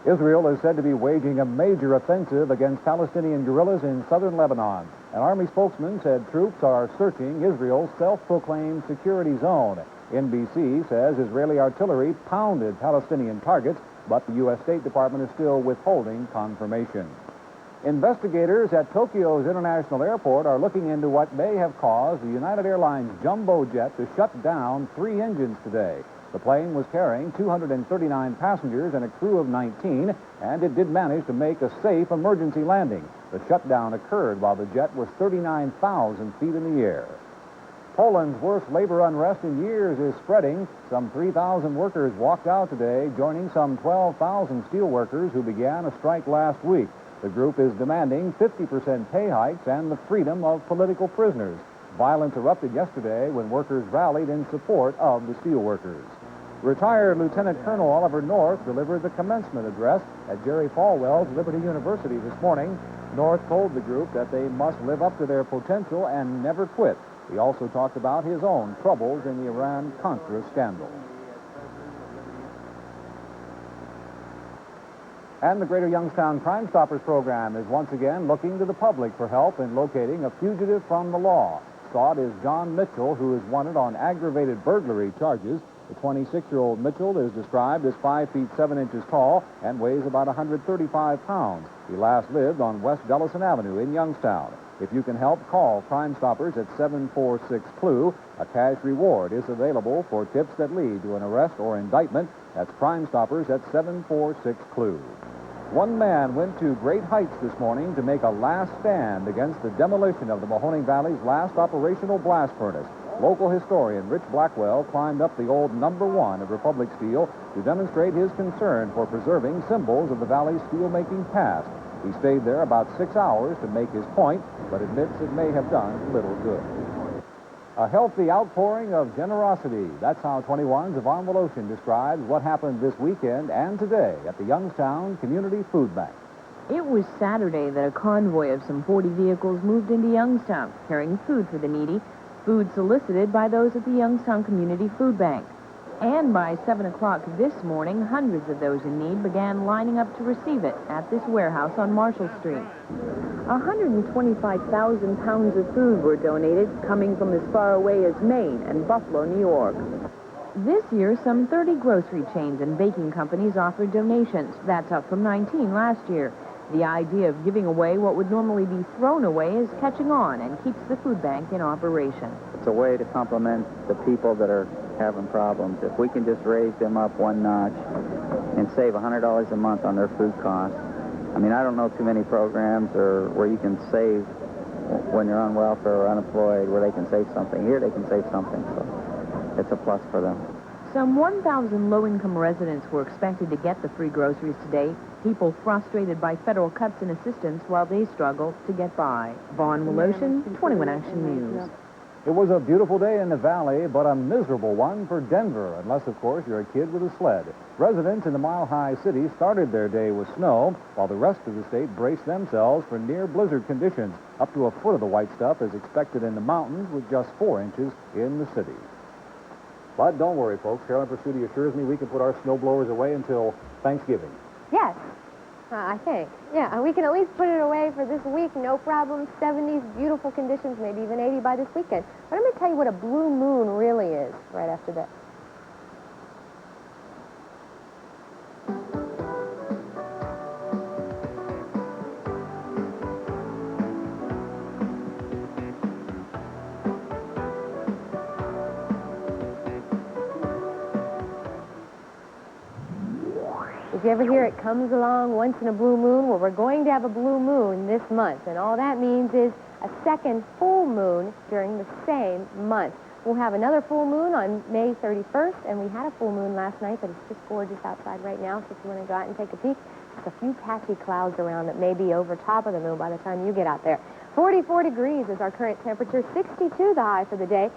Israel is said to be waging a major offensive against Palestinian guerrillas in southern Lebanon. An army spokesman said troops are searching Israel's self-proclaimed security zone. NBC says Israeli artillery pounded Palestinian targets, but the U.S. State Department is still withholding confirmation. Investigators at Tokyo's International Airport are looking into what may have caused the United Airlines jumbo jet to shut down 3 engines today. The plane was carrying 239 passengers and a crew of 19, and it did manage to make a safe emergency landing. The shutdown occurred while the jet was 39,000 feet in the air. Poland's worst labor unrest in years is spreading. Some 3,000 workers walked out today, joining some 12,000 steel workers who began a strike last week. The group is demanding 50% pay hikes and the freedom of political prisoners. Violence erupted yesterday when workers rallied in support of the steel workers. Retired Lieutenant Colonel Oliver North delivered the commencement address at Jerry Falwell's Liberty University this morning. North told the group that they must live up to their potential and never quit. He also talked about his own troubles in the Iran-Contra scandal. And the Greater Youngstown Crime Stoppers program is once again looking to the public for help in locating a fugitive from the law. Sought is John Mitchell, who is wanted on aggravated burglary charges. The 26-year-old Mitchell is described as 5 feet 7 inches tall and weighs about 135 pounds. He last lived on West Dellison Avenue in Youngstown. If you can help, call Crime Stoppers at 746-CLUE. A cash reward is available for tips that lead to an arrest or indictment. That's Crime Stoppers at 746-CLUE. One man went to great heights this morning to make a last stand against the demolition of the Mahoning Valley's last operational blast furnace. Local historian Rich Blackwell climbed up the old number 1 of Republic Steel to demonstrate his concern for preserving symbols of the valley's steelmaking past. He stayed there about 6 hours to make his point, but admits it may have done little good. A healthy outpouring of generosity. That's how 21's Yvonne Woloshin describes what happened this weekend and today at the Youngstown Community Food Bank. It was Saturday that a convoy of some 40 vehicles moved into Youngstown, carrying food for the needy, food solicited by those at the Youngstown Community Food Bank. And by 7 o'clock this morning, hundreds of those in need began lining up to receive it at this warehouse on Marshall Street. 125,000 pounds of food were donated, coming from as far away as Maine and Buffalo, New York. This year, some 30 grocery chains and baking companies offered donations. That's up from 19 last year. The idea of giving away what would normally be thrown away is catching on and keeps the food bank in operation. It's a way to compliment the people that are having problems. If we can just raise them up one notch and save $100 a month on their food costs. I mean, I don't know too many programs or where you can save when you're on welfare or unemployed, where they can save something. Here they can save something, so it's a plus for them. Some 1,000 low-income residents were expected to get the free groceries today, people frustrated by federal cuts in assistance while they struggle to get by. Vaughn Woloshin, 21 Action News. It was a beautiful day in the valley, but a miserable one for Denver, unless, of course, you're a kid with a sled. Residents in the mile-high city started their day with snow, while the rest of the state braced themselves for near-blizzard conditions. Up to a foot of the white stuff is expected in the mountains, with just 4 inches in the city. But don't worry, folks. Carolyn Persutti assures me we can put our snowblowers away until Thanksgiving. Yes, I think. Yeah, we can at least put it away for this week, no problem. 70s, beautiful conditions, maybe even 80 by this weekend. But I'm going to tell you what a blue moon really is right after this. Did you ever hear it comes along once in a blue moon? Well, we're going to have a blue moon this month, and all that means is a second full moon during the same month. We'll have another full moon on May 31st, and we had a full moon last night, but it's just gorgeous outside right now, so if you want to go out and take a peek, just a few patchy clouds around that may be over top of the moon by the time you get out there. 44 degrees is our current temperature, 62 the high for the day.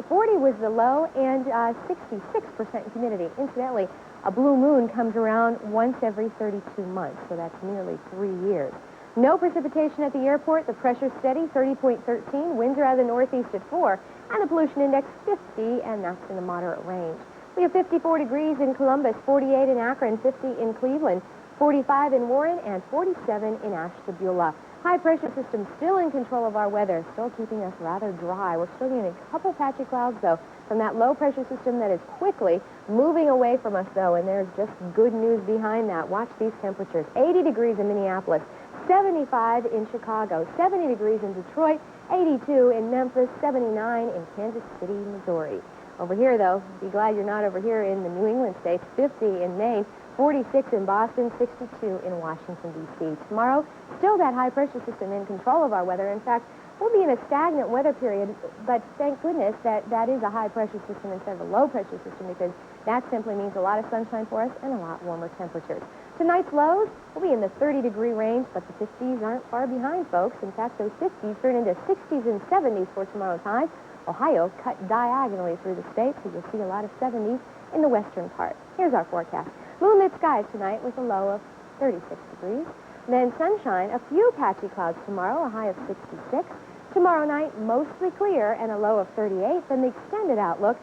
40 was the low, and 66% humidity. Incidentally, a blue moon comes around once every 32 months, so that's nearly 3 years. No precipitation at the airport. The pressure steady, 30.13. Winds are out of the northeast at 4, and the pollution index 50, and that's in the moderate range. We have 54 degrees in Columbus, 48 in Akron, 50 in Cleveland, 45 in Warren, and 47 in Ashtabula. High pressure system still in control of our weather, still keeping us rather dry. We're still getting a couple patchy clouds, though, from that low pressure system that is quickly moving away from us, though, and there's just good news behind that. Watch these temperatures. 80 degrees in Minneapolis, 75 in Chicago, 70 degrees in Detroit, 82 in Memphis, 79 in Kansas City, Missouri. Over here, though, be glad you're not over here in the New England states, 50 in Maine, 46 in Boston, 62 in Washington, D.C. Tomorrow, still that high pressure system in control of our weather. In fact, we'll be in a stagnant weather period, but thank goodness that is a high pressure system instead of a low pressure system, because that simply means a lot of sunshine for us and a lot warmer temperatures. Tonight's lows will be in the 30-degree range, but the 50s aren't far behind, folks. In fact, those 50s turn into 60s and 70s for tomorrow time. Ohio cut diagonally through the state, so you'll see a lot of 70s in the western part. Here's our forecast. Moonlit skies tonight with a low of 36 degrees. Then sunshine, a few patchy clouds tomorrow, a high of 66. Tomorrow night, mostly clear and a low of 38. Then the extended outlook,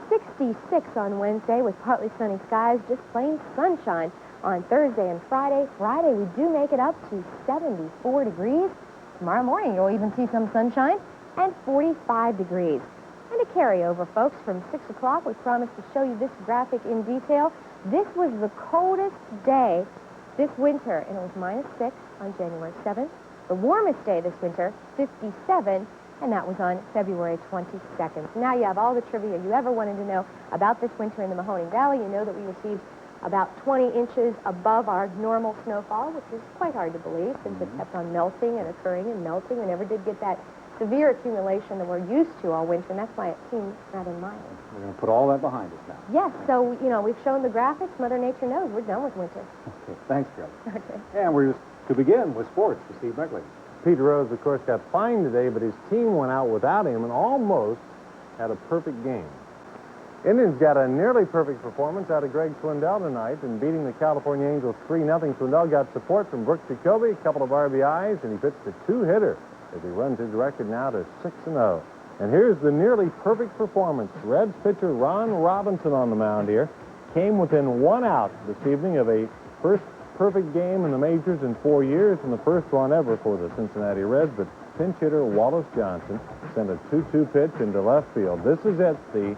66 on Wednesday with partly sunny skies, just plain sunshine on Thursday and Friday. Friday, we do make it up to 74 degrees. Tomorrow morning, you'll even see some sunshine and 45 degrees. And a carryover, folks, from 6 o'clock. We promised to show you this graphic in detail. This was the coldest day this winter, and it was -6 on January 7th. The warmest day this winter, 57, and that was on February 22nd. So now you have all the trivia you ever wanted to know about this winter in the Mahoning Valley. You know that we received about 20 inches above our normal snowfall, which is quite hard to believe since it kept on melting and occurring and melting. We never did get that severe accumulation that we're used to all winter, and that's why it seems rather mild. We're going to put all that behind us now. Yes, so, you know, we've shown the graphics. Mother Nature knows we're done with winter. Okay, thanks, Joe. Okay. And we're to begin with sports with Steve Beckley. Pete Rose, of course, got fined today, but his team went out without him and almost had a perfect game. Indians got a nearly perfect performance out of Greg Swindell tonight in beating the California Angels 3-0. Swindell got support from Brooks Jacoby, a couple of RBIs, and he pitched a two-hitter as he runs his record now to 6-0. And here's the nearly perfect performance. Reds pitcher Ron Robinson on the mound here came within 1 out this evening of a first perfect game in the majors in 4 years and the first one ever for the Cincinnati Reds. But pinch hitter Wallace Johnson sent a 2-2 pitch into left field. This is it, the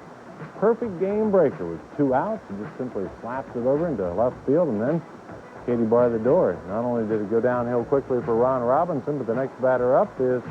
perfect game breaker with 2 outs. He just simply slaps it over into left field, and then Katie barred the door. Not only did it go downhill quickly for Ron Robinson, but the next batter up is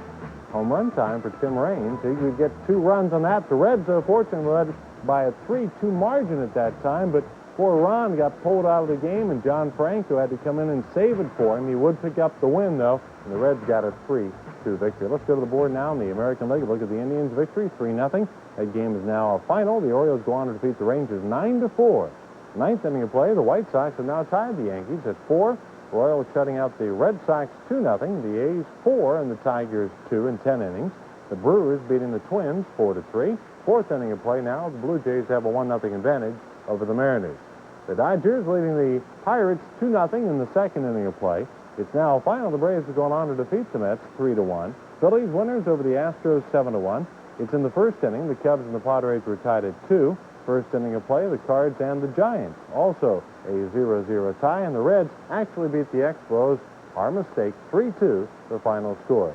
home run time for Tim Raines. He could get 2 runs on that. The Reds, unfortunately, led by a 3-2 margin at that time, but poor Ron got pulled out of the game, and John Franco had to come in and save it for him. He would pick up the win, though, and the Reds got a 3-2 victory. Let's go to the board now in the American League. Look at the Indians' victory, 3-0. That game is now a final. The Orioles go on to defeat the Rangers 9-4. Ninth inning of play, the White Sox have now tied the Yankees at 4. Royals shutting out the Red Sox 2-0. The A's 4 and the Tigers 2 in 10 innings. The Brewers beating the Twins 4-3. Fourth inning of play now. The Blue Jays have a 1-0 advantage over the Mariners. The Dodgers leading the Pirates 2-0 in the second inning of play. It's now final. The Braves have gone on to defeat the Mets 3-1. Phillies winners over the Astros 7-1. It's in the first inning. The Cubs and the Padres were tied at 2. First inning of play, the Cards and the Giants. Also a 0-0 tie, and the Reds actually beat the Expos. Our mistake, 3-2, the final score.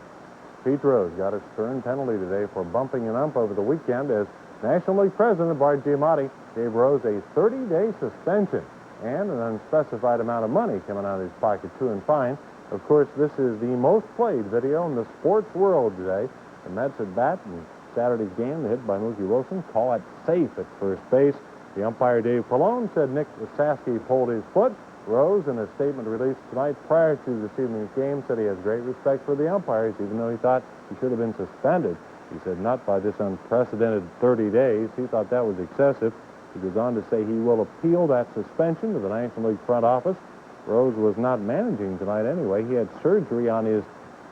Pete Rose got a stern penalty today for bumping an ump over the weekend as National League President Bart Giamatti gave Rose a 30-day suspension and an unspecified amount of money coming out of his pocket, too, in fine. Of course, this is the most played video in the sports world today. The Mets at bat and Saturday's game, the hit by Mookie Wilson, call it safe at first base. The umpire, Dave Pallone, said Nick Saskey pulled his foot. Rose, in a statement released tonight prior to this evening's game, said he has great respect for the umpires, even though he thought he should have been suspended. He said not by this unprecedented 30 days. He thought that was excessive. He goes on to say he will appeal that suspension to the National League front office. Rose was not managing tonight anyway. He had surgery on his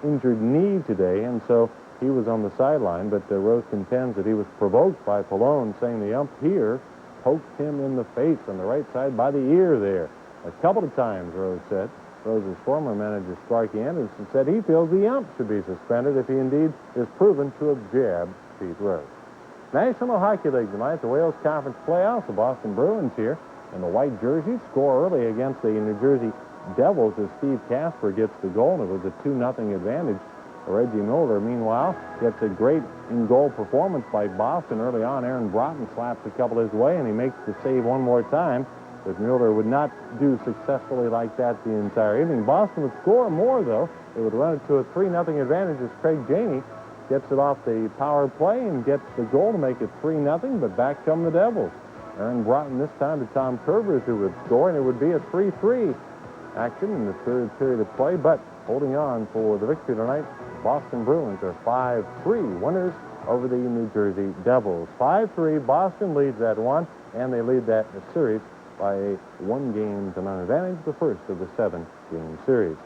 injured knee today, and so he was on the sideline, but Rose contends that he was provoked by Pallone, saying the ump here poked him in the face on the right side by the ear there. A couple of times, Rose said. Rose's former manager, Sparky Anderson, said he feels the ump should be suspended if he indeed is proven to have jabbed Pete Rose. National Hockey League tonight, the Wales Conference playoffs. The Boston Bruins here in the white jerseys score early against the New Jersey Devils as Steve Casper gets the goal, and it was a 2-0 advantage. Reggie Miller, meanwhile, gets a great in-goal performance by Boston early on. Aaron Broughton slaps a couple his way, and he makes the save one more time. But Mueller would not do successfully like that the entire evening. Boston would score more, though. They would run it to a 3-0 advantage as Craig Janey gets it off the power play and gets the goal to make it 3-0, but back come the Devils. Aaron Broughton this time to Tom Kerbers, who would score, and it would be a 3-3 action in the third period of play. But holding on for the victory tonight, Boston Bruins are 5-3 winners over the New Jersey Devils. 5-3, Boston leads that one, and they lead that series by a 1-0 advantage, the first of the 7-game series.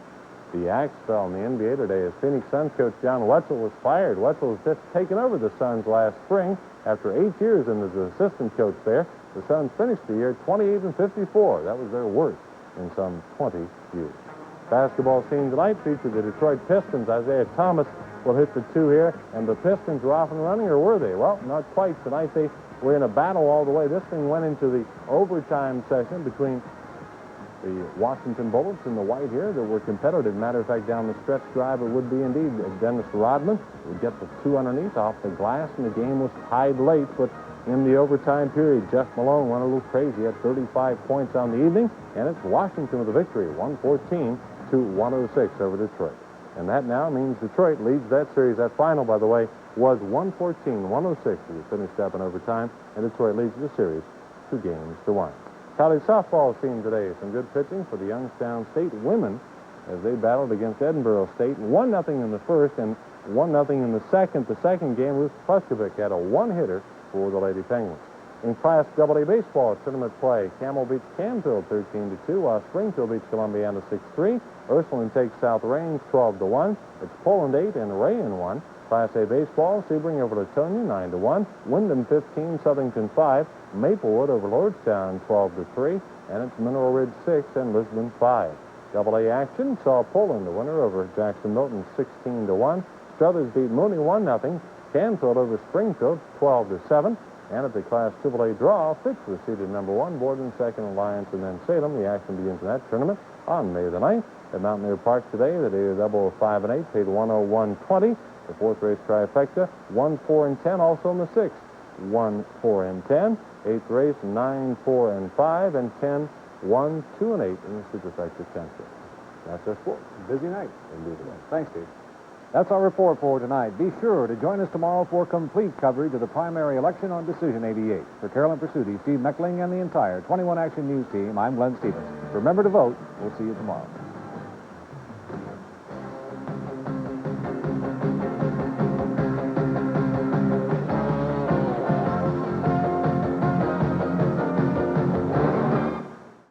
The axe fell in the NBA today as Phoenix Suns coach John Wetzel was fired. Wetzel was just taken over the Suns last spring. After 8 years as an assistant coach there, the Suns finished the year 28-54. That was their worst in some 20 years. Basketball scene tonight featured the Detroit Pistons. Isaiah Thomas will hit the 2 here, and the Pistons were off and running, or were they? Well, not quite. Tonight they were in a battle all the way. This thing went into the overtime session between the Washington Bullets and the White here that were competitive. Matter of fact, down the stretch drive, it would be indeed. Dennis Rodman would get the 2 underneath off the glass, and the game was tied late. But in the overtime period, Jeff Malone went a little crazy. He had 35 points on the evening, and it's Washington with a victory, 114-106 over Detroit. And that now means Detroit leads that series. That final, by the way, was 114-106 as it finished up in overtime, and Detroit leads the series 2-1. College softball scene today. Some good pitching for the Youngstown State women as they battled against Edinburgh State. 1-0 in the first and 1-0 in the second. The second game, Ruth Puskovic had a 1-hitter for the Lady Penguins. In Class AA baseball tournament play, Camel beats Canfield 13-2, while Springfield beats Columbiana 6-3. Ursuline takes South Range 12-1. It's Poland 8 and Rayen 1. Class A baseball, Sebring over Latonia 9-1. Wyndham 15, Southington 5. Maplewood over Lordstown 12-3. And it's Mineral Ridge 6 and Lisbon 5. AA action saw Poland the winner over Jackson Milton 16-1. Struthers beat Mooney 1-0. Canfield over Springfield 12-7. And at the Class AAA draw, Fitch was seeded number 1, Borden second, Alliance, and then Salem. The action begins in that tournament on May the 9th. At Mountaineer Park today, the day of double 5 and 8 paid 101.20. The fourth race trifecta, 1, 4, and 10, also in the sixth. 1, 4, and 10. Eighth race, 9, 4, and 5, and 10, 1, 2, and 8 in the superfecta championship. That's our sport. Busy night. Indeed it is. Thanks, Steve. That's our report for tonight. Be sure to join us tomorrow for complete coverage of the primary election on Decision 88. For Carolyn Pursuti, Steve Meckling, and the entire 21 Action News team, I'm Glenn Stevens. Remember to vote. We'll see you tomorrow.